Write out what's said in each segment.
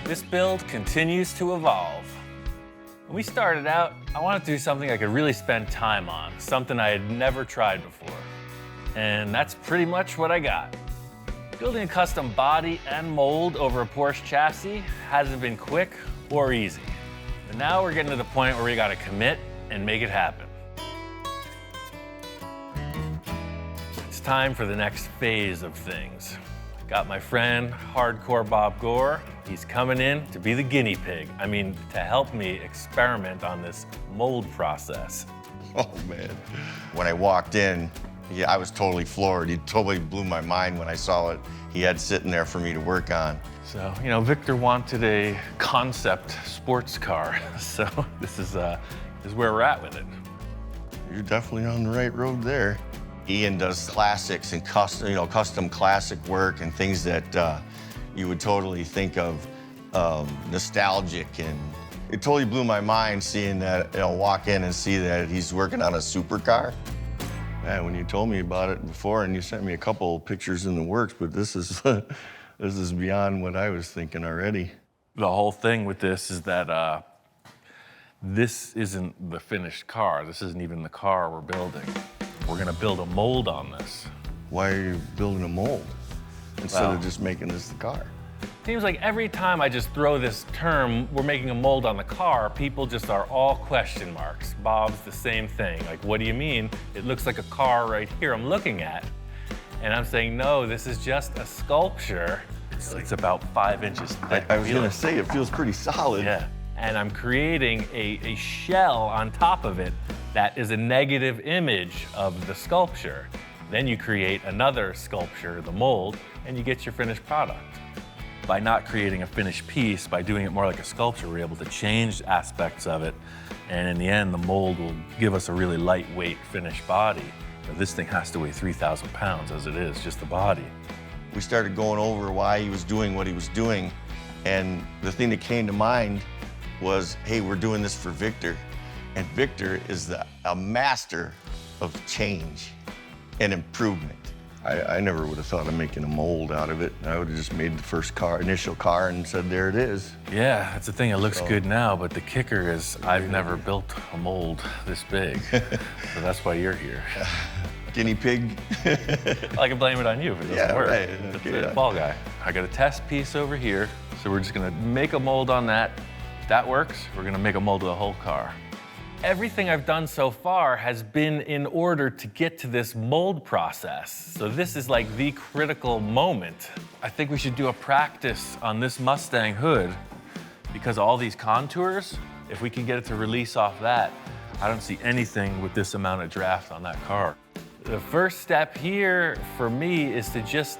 This build continues to evolve. When we started out, I wanted to do something I could really spend time on, something I had never tried before. And that's pretty much what I got. Building a custom body and mold over a Porsche chassis hasn't been quick or easy. But now we're getting to the point where we gotta commit and make it happen. It's time for the next phase of things. Got my friend, Hardcore Bob Gore. He's coming in to be the guinea pig. I mean, to help me experiment on this mold process. Oh, man. When I walked in, yeah, I was totally floored. He totally blew my mind when I saw what he had sitting there for me to work on. So, you know, Victor wanted a concept sports car. So this is where we're at with it. You're definitely on the right road there. Ian does classics and custom classic work and things that you would totally think of nostalgic, and it totally blew my mind seeing that, walk in and see that he's working on a supercar. Man, when you told me about it before and you sent me a couple pictures in the works, but this is this is beyond what I was thinking already. The whole thing with this is that this isn't the finished car. This isn't even the car we're building. We're gonna build a mold on this. Why are you building a mold instead of just making this the car? Seems like every time I just throw this term, we're making a mold on the car, people just are all question marks. Bob's the same thing. Like, what do you mean? It looks like a car right here I'm looking at. And I'm saying, no, this is just a sculpture. It's about 5 inches thick. I was gonna say, it feels pretty solid. Yeah. And I'm creating a shell on top of it that is a negative image of the sculpture. Then you create another sculpture, the mold, and you get your finished product. By not creating a finished piece, by doing it more like a sculpture, we're able to change aspects of it. And in the end, the mold will give us a really lightweight finished body. But this thing has to weigh 3,000 pounds as it is, just the body. We started going over why he was doing what he was doing. And the thing that came to mind was, hey, we're doing this for Victor. And Victor is a master of change and improvement. I never would have thought of making a mold out of it. I would have just made the first initial car, and said, there it is. Yeah, that's the thing. It looks good now, but the kicker is I've never built a mold this big. So that's why you're here. Guinea pig. Well, I can blame it on you if it doesn't work. Right. That's Okay. the ball guy. I got a test piece over here, so we're just gonna make a mold on that. If that works, we're gonna make a mold of the whole car. Everything I've done so far has been in order to get to this mold process. So this is like the critical moment. I think we should do a practice on this Mustang hood because all these contours, if we can get it to release off that, I don't see anything with this amount of draft on that car. The first step here for me is to just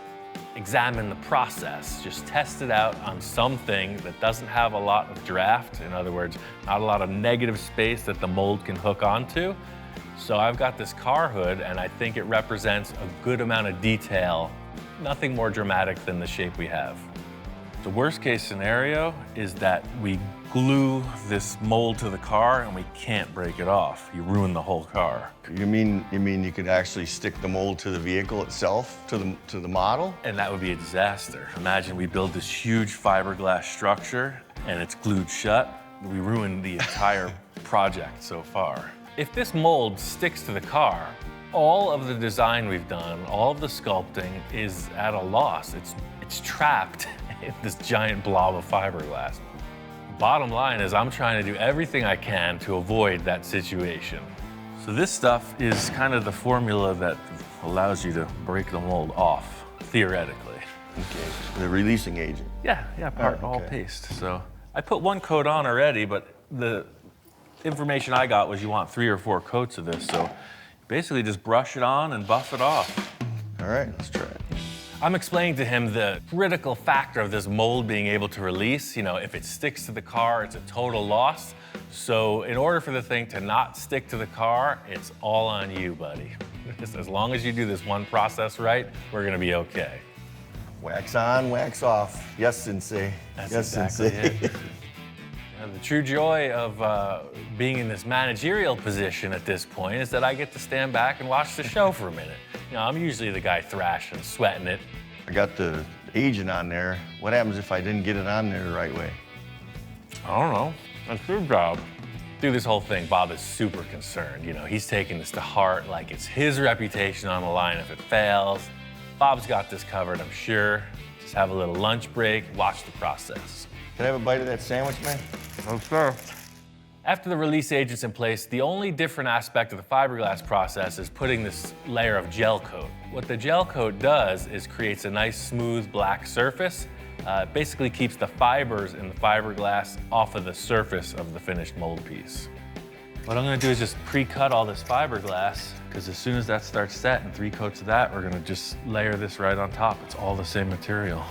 examine the process, just test it out on something that doesn't have a lot of draft. In other words, not a lot of negative space that the mold can hook onto. So I've got this car hood and I think it represents a good amount of detail, nothing more dramatic than the shape we have. The worst case scenario is that we glue this mold to the car and we can't break it off. You ruin the whole car. You mean you could actually stick the mold to the vehicle itself, to the model? And that would be a disaster. Imagine we build this huge fiberglass structure and it's glued shut. We ruined the entire project so far. If this mold sticks to the car, all of the design we've done, all of the sculpting is at a loss. It's trapped in this giant blob of fiberglass. Bottom line is I'm trying to do everything I can to avoid that situation. So this stuff is kind of the formula that allows you to break the mold off, theoretically. Okay. The releasing agent. Yeah, part all okay. paste. So I put one coat on already, but the information I got was you want 3 or 4 coats of this. So basically just brush it on and buff it off. All right, let's try it. I'm explaining to him the critical factor of this mold being able to release. You know, if it sticks to the car, it's a total loss. So in order for the thing to not stick to the car, it's all on you, buddy. Just as long as you do this one process right, we're gonna be okay. Wax on, wax off. Yes, Sensei. That's yes, exactly Sensei. it. The true joy of being in this managerial position at this point is that I get to stand back and watch the show for a minute. You know, I'm usually the guy thrashing, sweating it. I got the agent on there. What happens if I didn't get it on there the right way? I don't know. That's your job. Through this whole thing, Bob is super concerned. You know, he's taking this to heart like it's his reputation on the line if it fails. Bob's got this covered, I'm sure. Just have a little lunch break, watch the process. Can I have a bite of that sandwich, man? Okay. After the release agent's in place, the only different aspect of the fiberglass process is putting this layer of gel coat. What the gel coat does is creates a nice smooth black surface. It basically keeps the fibers in the fiberglass off of the surface of the finished mold piece. What I'm gonna do is just pre-cut all this fiberglass, because as soon as that starts set and 3 coats of that, we're gonna just layer this right on top. It's all the same material.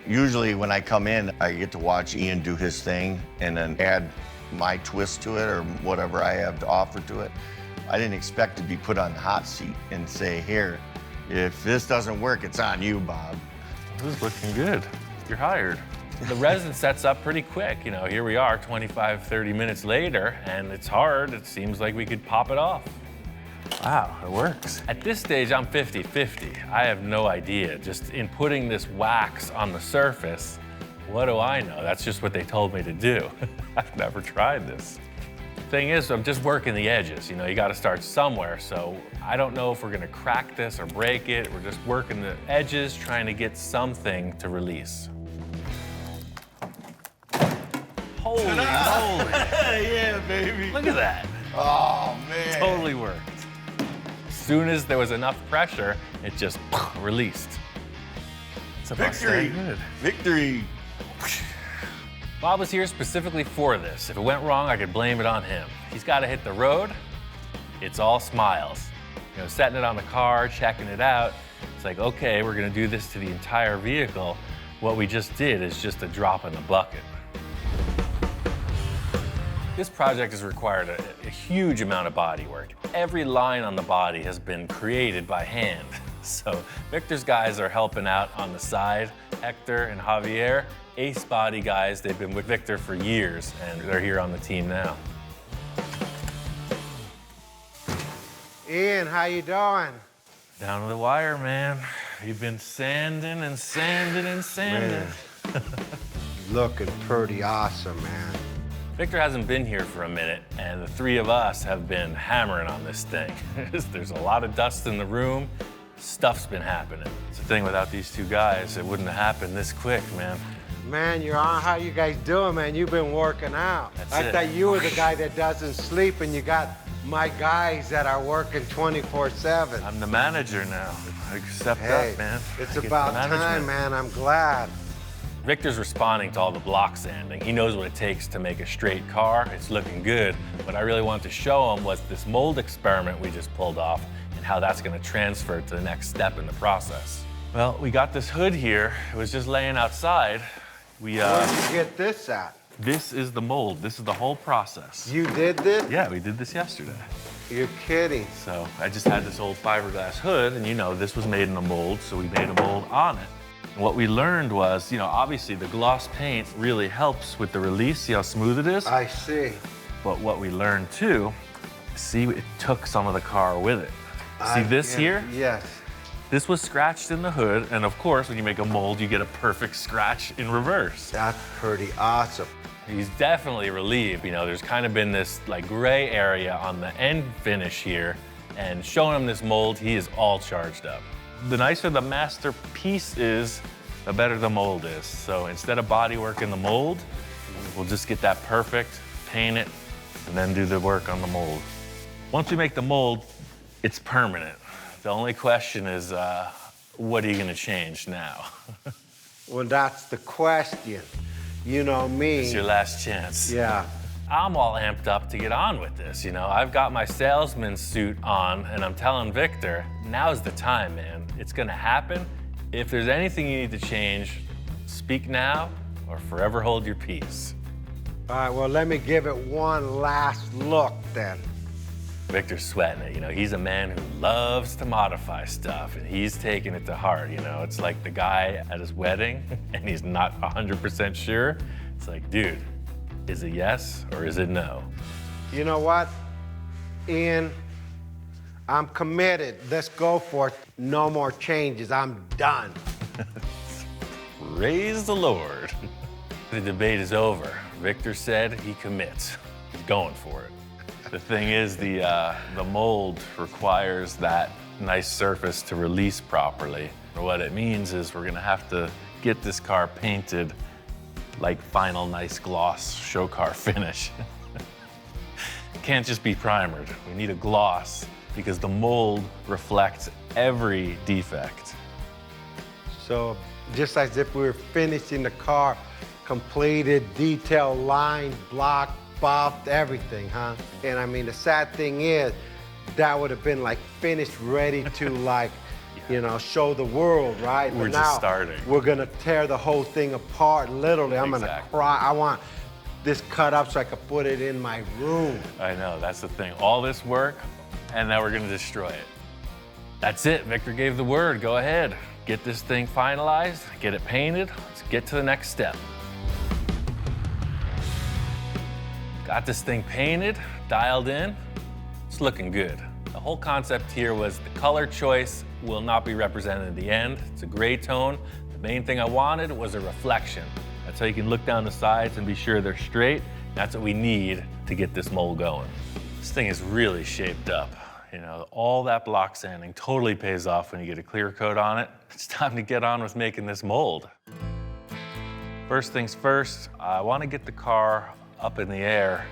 Usually when I come in, I get to watch Ian do his thing and then add my twist to it or whatever I have to offer to it. I didn't expect to be put on the hot seat and say, here, if this doesn't work, it's on you, Bob. This is looking good. You're hired. The resin sets up pretty quick. You know, here we are 25, 30 minutes later, and it's hard. It seems like we could pop it off. Wow, it works. At this stage, I'm 50-50. I have no idea. Just in putting this wax on the surface, what do I know? That's just what they told me to do. I've never tried this. Thing is, I'm just working the edges. You know, you got to start somewhere. So I don't know if we're going to crack this or break it. We're just working the edges, trying to get something to release. Holy moly. Yeah, baby. Look at that. Oh, man. Totally worked. As soon as there was enough pressure, it just released. It's a Victory. Good. Victory. Bob was here specifically for this. If it went wrong, I could blame it on him. He's got to hit the road. It's all smiles. You know, setting it on the car, checking it out. It's like, okay, we're going to do this to the entire vehicle. What we just did is just a drop in the bucket. This project has required a huge amount of body work. Every line on the body has been created by hand. So Victor's guys are helping out on the side. Hector and Javier, ace body guys. They've been with Victor for years, and they're here on the team now. Ian, how you doing? Down to the wire, man. You've been sanding and sanding and sanding. Looking pretty awesome, man. Victor hasn't been here for a minute, and the 3 of us have been hammering on this thing. There's a lot of dust in the room. Stuff's been happening. It's the thing, without these 2 guys, it wouldn't have happened this quick, man. Man, you're on. How you guys doing, man? You've been working out. I thought you were the guy that doesn't sleep, and you got my guys that are working 24/7. I'm the manager now. I stepped Hey, up, man. it's I get about the time, management. man. I'm glad. Victor's responding to all the block sanding. He knows what it takes to make a straight car. It's looking good. What I really wanted to show him was this mold experiment we just pulled off and how that's going to transfer to the next step in the process. Well, we got this hood here. It was just laying outside. Where did you get this at? This is the mold. This is the whole process. You did this? Yeah, we did this yesterday. You're kidding. So I just had this old fiberglass hood, and you know, this was made in a mold, so we made a mold on it. And what we learned was, you know, obviously the gloss paint really helps with the release. See how smooth it is? I see. But what we learned too, see, it took some of the car with it. See this here? Yes. This was scratched in the hood, and of course, when you make a mold, you get a perfect scratch in reverse. That's pretty awesome. He's definitely relieved. You know, there's kind of been this like gray area on the end finish here, and showing him this mold, he is all charged up. The nicer the masterpiece is, the better the mold is. So instead of body work in the mold, we'll just get that perfect, paint it, and then do the work on the mold. Once we make the mold, it's permanent. The only question is, what are you gonna change now? Well, that's the question. You know me. It's your last chance. Yeah. I'm all amped up to get on with this, you know. I've got my salesman suit on, and I'm telling Victor, now's the time, man. It's gonna happen. If there's anything you need to change, speak now or forever hold your peace. All right, well, let me give it one last look then. Victor's sweating it, you know. He's a man who loves to modify stuff, and he's taking it to heart, you know. It's like the guy at his wedding, and he's not 100% sure. It's like, dude, is it yes or is it no? You know what, Ian? I'm committed. Let's go for it. No more changes. I'm done. Praise the Lord. The debate is over. Victor said he commits. He's going for it. The thing is, the mold requires that nice surface to release properly. What it means is we're gonna have to get this car painted like final nice gloss show car finish. It can't just be primered. We need a gloss because the mold reflects every defect. So just as if we were finishing the car, completed, detailed, lined, blocked, buffed, everything, huh? And I mean, the sad thing is, that would have been like finished, ready to like, you know, show the world, right? We're But just now, starting. We're gonna tear the whole thing apart, literally. I'm gonna Exactly. cry. I want this cut up so I could put it in my room. I know, that's the thing. All this work, and now we're gonna destroy it. That's it, Victor gave the word. Go ahead, get this thing finalized, get it painted. Let's get to the next step. Got this thing painted, dialed in. It's looking good. The whole concept here was the color choice will not be represented in the end. It's a gray tone. The main thing I wanted was a reflection. That's how you can look down the sides and be sure they're straight. That's what we need to get this mold going. This thing is really shaped up. You know, all that block sanding totally pays off when you get a clear coat on it. It's time to get on with making this mold. First things first, I want to get the car up in the air,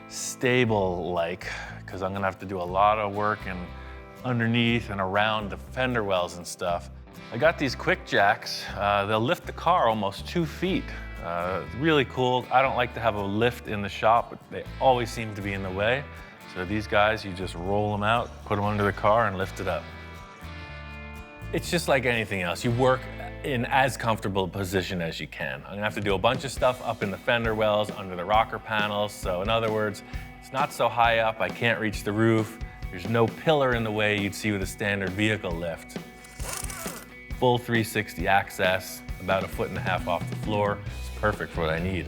stable-like, because I'm gonna have to do a lot of work and underneath and around the fender wells and stuff. I got these quick jacks. They'll lift the car almost 2 feet. Really cool. I don't like to have a lift in the shop, but they always seem to be in the way. So these guys, you just roll them out, put them under the car and lift it up. It's just like anything else. You work in as comfortable a position as you can. I'm gonna have to do a bunch of stuff up in the fender wells, under the rocker panels. So in other words, it's not so high up, I can't reach the roof. There's no pillar in the way you'd see with a standard vehicle lift. Full 360 access, about 1.5 feet off the floor. It's perfect for what I need.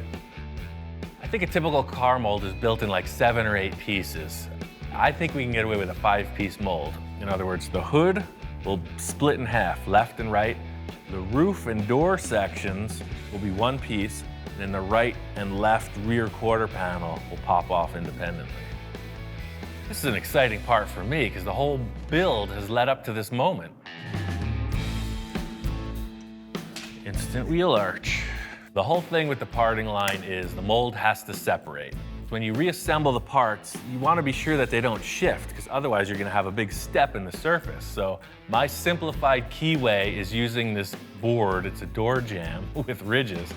I think a typical car mold is built in like 7 or 8 pieces. I think we can get away with a 5-piece mold. In other words, the hood will split in half, left and right. The roof and door sections will be 1 piece, and then the right and left rear quarter panel will pop off independently. This is an exciting part for me because the whole build has led up to this moment. Instant wheel arch. The whole thing with the parting line is the mold has to separate. When you reassemble the parts, you want to be sure that they don't shift because otherwise you're going to have a big step in the surface. So my simplified keyway is using this board. It's a door jamb with ridges.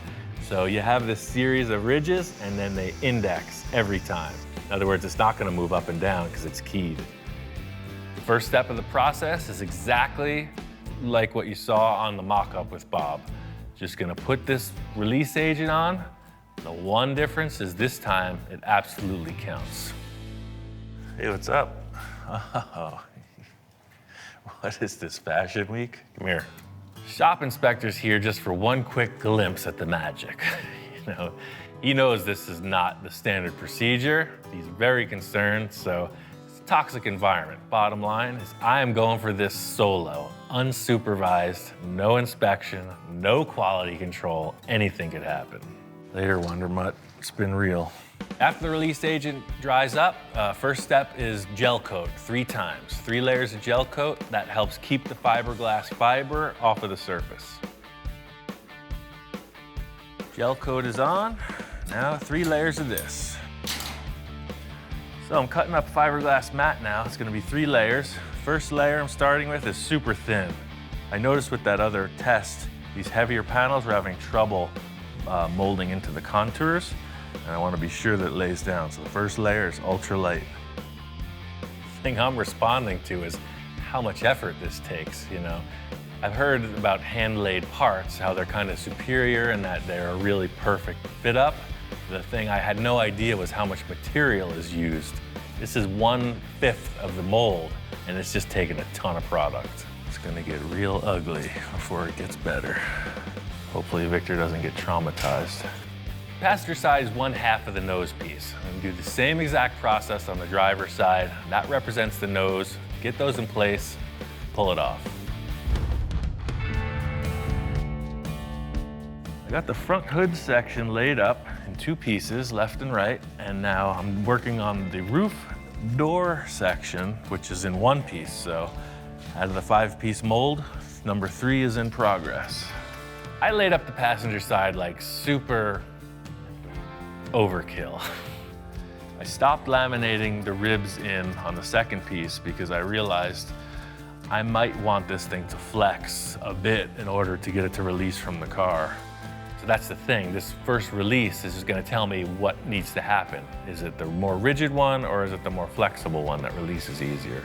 So you have this series of ridges and then they index every time. In other words, it's not going to move up and down because it's keyed. The first step of the process is exactly like what you saw on the mock-up with Bob. Just going to put this release agent on. The one difference is this time it absolutely counts. Hey, what's up? Oh, what is this, Fashion Week? Come here. Shop inspector's here just for one quick glimpse at the magic. You know, he knows this is not the standard procedure. He's very concerned, so it's a toxic environment. Bottom line is I am going for this solo, unsupervised, no inspection, no quality control, anything could happen. Later, Wonder Mutt, it's been real. After the release agent dries up, first step is gel coat 3 times. 3 layers of gel coat, that helps keep the fiberglass fiber off of the surface. Gel coat is on, now 3 layers of this. So I'm cutting up fiberglass mat now. It's gonna be 3 layers. First layer I'm starting with is super thin. I noticed with that other test, these heavier panels were having trouble molding into the contours, and I want to be sure that it lays down. So the first layer is ultra light. The thing I'm responding to is how much effort this takes, you know. I've heard about hand-laid parts, how they're kind of superior and that they're a really perfect fit up. The thing I had no idea was how much material is used. This is 1/5 of the mold, and it's just taking a ton of product. It's gonna get real ugly before it gets better. Hopefully Victor doesn't get traumatized. Passenger side is 1/2 of the nose piece. I'm gonna do the same exact process on the driver's side. That represents the nose. Get those in place, pull it off. I got the front hood section laid up in 2 pieces, left and right, and now I'm working on the roof door section, which is in 1 piece. So out of the 5-piece mold, number 3 is in progress. I laid up the passenger side like super overkill. I stopped laminating the ribs in on the 2nd piece because I realized I might want this thing to flex a bit in order to get it to release from the car. So that's the thing, this first release is just gonna tell me what needs to happen. Is it the more rigid one or is it the more flexible one that releases easier?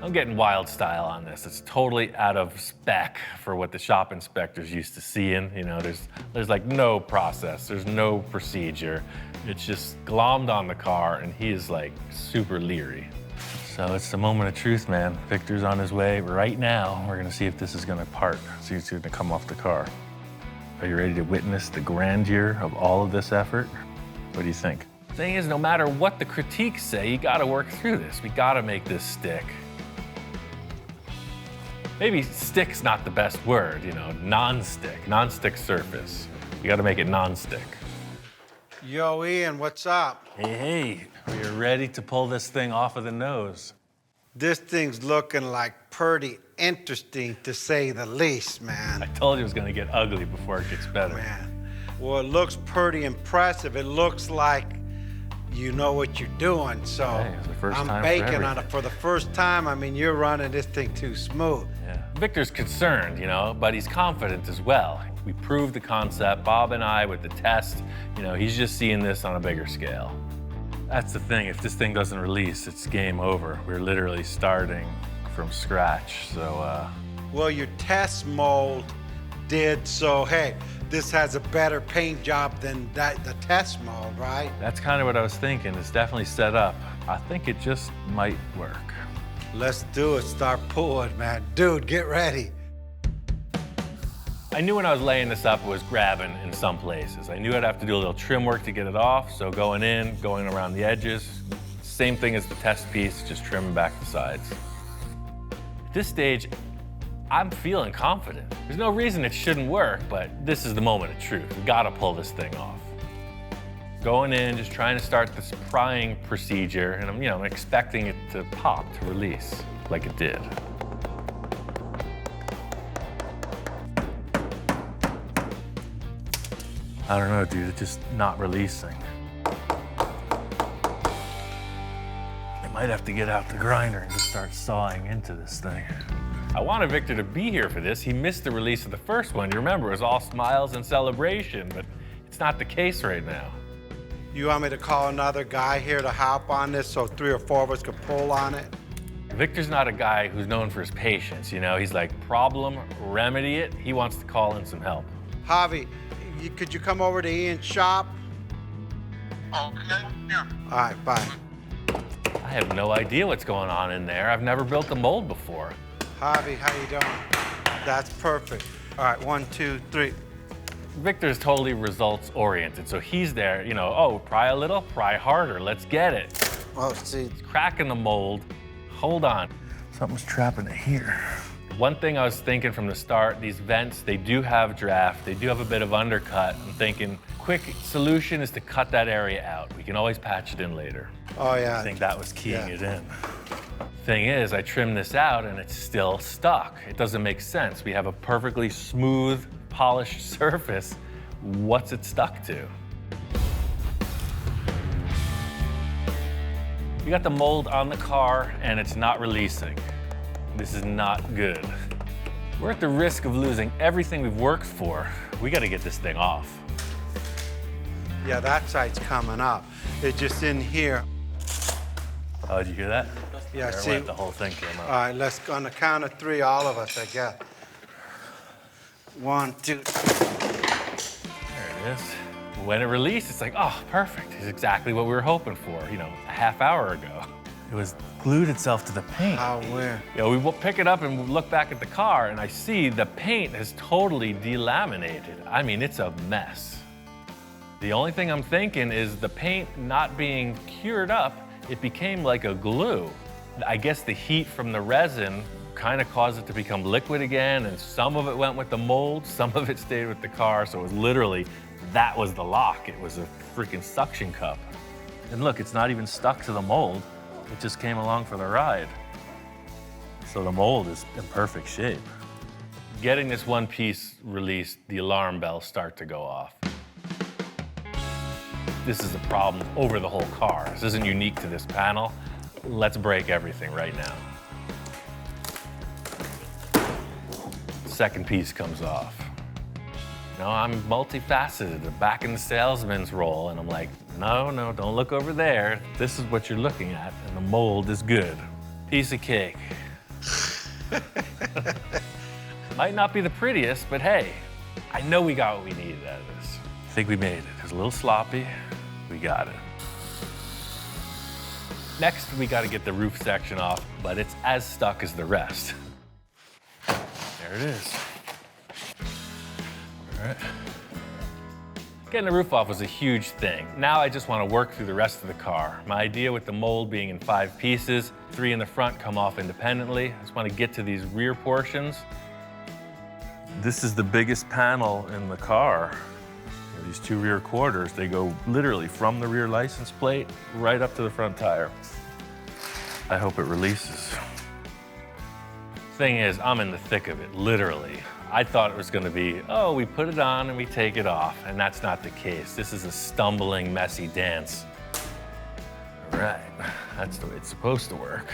I'm getting wild style on this. It's totally out of spec for what the shop inspectors used to seeing. You know, there's like no process, there's no procedure. It's just glommed on the car and he is like super leery. So it's the moment of truth, man. Victor's on his way right now. We're gonna see if this is gonna part, see if it's gonna come off the car. Are you ready to witness the grandeur of all of this effort? What do you think? The thing is, no matter what the critiques say, you gotta work through this. We gotta make this stick. Maybe stick's not the best word, you know, non-stick surface. You gotta make it non-stick. Yo, Ian, what's up? Hey, we're ready to pull this thing off of the nose. This thing's looking like pretty interesting, to say the least, man. I told you it was gonna get ugly before it gets better. Man, well, it looks pretty impressive. It looks like you know what you're doing, so Hey, it's the first I'm time for baking on everything. it for the first time. I mean, you're running this thing too smooth. Yeah. Victor's concerned, you know, but he's confident as well. We proved the concept, Bob and I, with the test. You know, he's just seeing this on a bigger scale. That's the thing, if this thing doesn't release, it's game over. We're literally starting from scratch, so. Well, your test mold did, so hey, this has a better paint job than the test mold, right? That's kind of what I was thinking. It's definitely set up. I think it just might work. Let's do it, start pulling, man. Dude, get ready. I knew when I was laying this up, it was grabbing in some places. I knew I'd have to do a little trim work to get it off, so going in, going around the edges, same thing as the test piece, just trimming back the sides. At this stage, I'm feeling confident. There's no reason it shouldn't work, but this is the moment of truth. We gotta pull this thing off. Going in, just trying to start this prying procedure, and I'm expecting it to pop, to release, like it did. I don't know, dude, it's just not releasing. I might have to get out the grinder and just start sawing into this thing. I wanted Victor to be here for this. He missed the release of the first one. You remember, it was all smiles and celebration, but it's not the case right now. You want me to call another guy here to hop on this so 3 or 4 of us could pull on it? Victor's not a guy who's known for his patience, you know? He's like, problem, remedy it. He wants to call in some help. Javi, could you come over to Ian's shop? Okay, yeah. All right, bye. I have no idea what's going on in there. I've never built a mold before. Javi, how you doing? That's perfect. All right, 1, 2, 3. Victor's totally results oriented, so he's there, oh, pry a little, pry harder, let's get it. Oh, see. It's cracking the mold. Hold on. Something's trapping it here. One thing I was thinking from the start, these vents, they do have draft, they do have a bit of undercut. I'm thinking, quick solution is to cut that area out. We can always patch it in later. Oh, yeah. I think that was keying Yeah. it in. Thing is, I trimmed this out and it's still stuck. It doesn't make sense. We have a perfectly smooth, polished surface. What's it stuck to? We got the mold on the car and it's not releasing. This is not good. We're at the risk of losing everything we've worked for. We gotta get this thing off. Yeah, that side's coming up. It's just in here. Oh, did you hear that? Yeah, There it see. went, the whole thing came All up. right, let's, on the count of 3, all of us, I guess. 1, 2. There it is. When it released, it's like, oh, perfect. It's exactly what we were hoping for, a half hour ago. It was glued itself to the paint. How weird. We will pick it up and look back at the car, and I see the paint has totally delaminated. I mean, it's a mess. The only thing I'm thinking is the paint not being cured up, it became like a glue. I guess the heat from the resin kind of caused it to become liquid again, and some of it went with the mold, some of it stayed with the car, so it was literally, that was the lock. It was a freaking suction cup. And look, it's not even stuck to the mold. It just came along for the ride. So the mold is in perfect shape. Getting this one piece released, the alarm bells start to go off. This is a problem over the whole car. This isn't unique to this panel. Let's break everything right now. Second piece comes off. You know, I'm multifaceted, back in the salesman's role, and I'm like, no, don't look over there. This is what you're looking at, and the mold is good. Piece of cake. Might not be the prettiest, but hey, I know we got what we needed out of this. I think we made it. It was a little sloppy. We got it. Next, we got to get the roof section off, but it's as stuck as the rest. There it is. All right. Getting the roof off was a huge thing. Now I just want to work through the rest of the car. My idea with the mold being in 5 pieces, 3 in the front come off independently. I just want to get to these rear portions. This is the biggest panel in the car. These 2 rear quarters, they go literally from the rear license plate right up to the front tire. I hope it releases. Thing is, I'm in the thick of it, literally. I thought it was gonna be, oh, we put it on and we take it off, and that's not the case. This is a stumbling, messy dance. All right, that's the way it's supposed to work.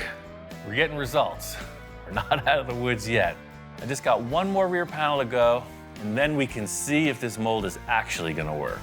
We're getting results. We're not out of the woods yet. I just got one more rear panel to go, and then we can see if this mold is actually gonna work.